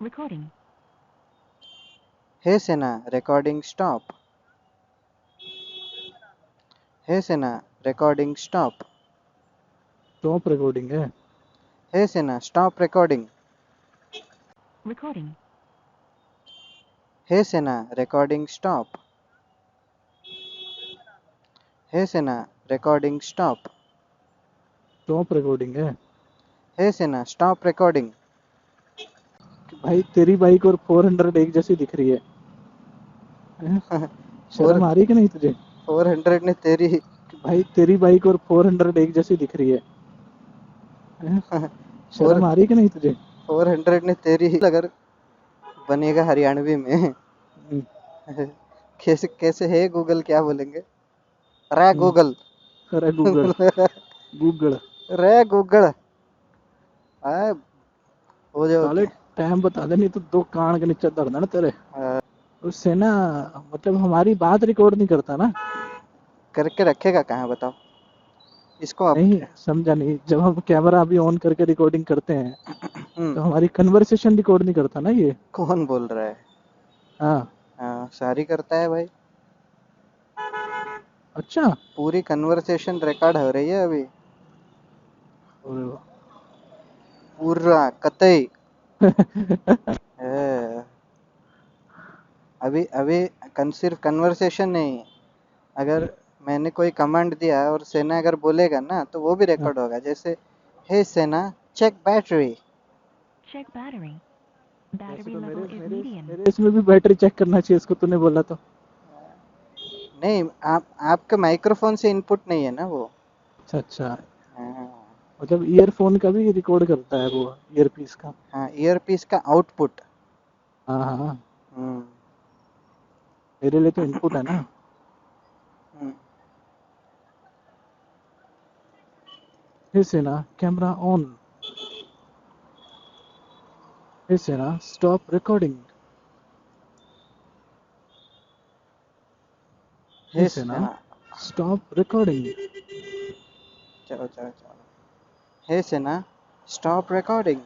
Recording. Hey Sena, recording stop. Hey Sena, recording stop. Top recording है। Hey Sena, stop recording. Recording. Hey Sena, recording stop. Hey Sena, recording stop. Top recording है। Hey Sena, stop recording. भाई तेरी bike और 400 एक जैसी दिख रही है। हैं? शर्म आ रही कि नहीं तुझे? 400 ने तेरी भाई तेरी बाइक और 400 एक जैसी दिख रही है। हैं? शर्म आ रही कि नहीं तुझे? 400 ने तेरी अगर बनेगा हरियाणवी में हम्म, कैसे कैसे है गूगल क्या बोलेंगे? रे गूगल अरे गूगल गूगल रे गूगल आए हो साले जाओगे। टाइम बता दे, नहीं तो दो कान के नीचे दर्द है ना तेरे। उससे ना मतलब हमारी बात रिकॉर्ड नहीं करता ना। करके रखेगा कहाँ बताओ इसको आप। नहीं समझा नहीं, जब हम कैमरा अभी ऑन करके रिकॉर्डिंग करते हैं तो हम्म, हमारी कन्वर्सेशन रिकॉर्ड नहीं करता ना ये। कौन बोल रहा है? हाँ। हाँ, सारी करता है भाई। अच्छा। पूरी कन्वर्सेशन रिकॉर्ड हो रही है अभी। अरे वाह। पूरा कतई है। अभी अभी सिर्फ कन्वर्सेशन नहीं, अगर मैंने कोई कमांड दिया और सेना अगर बोलेगा ना तो वो भी हाँ, रिकॉर्ड होगा। जैसे हे सेना चेक बैटरी। Check battery. वैसे Battery तो मेरे level is मेरे medium. मेरे इसमें भी बैटरी चेक करना चाहिए इसको, तूने बोला तो। नहीं, आप आपके माइक्रोफोन से इनपुट नहीं है ना वो। अच्छा अच्छा। हाँ, मतलब ईयरफोन का भी रिकॉर्ड करता है वो, ईयरपीस का। हाँ, ईयरपीस का आउटपुट। हाँ हाँ हाँ। हम्म, मेरे लिए तो इनपुट है ना। हम्म। हे सेना कैमरा ऑन। हे सेना स्टॉप रिकॉर्डिंग। हे हे सेना सेना स्टॉप रिकॉर्डिंग। चलो चलो चलो। हे सेना स्टॉप रिकॉर्डिंग।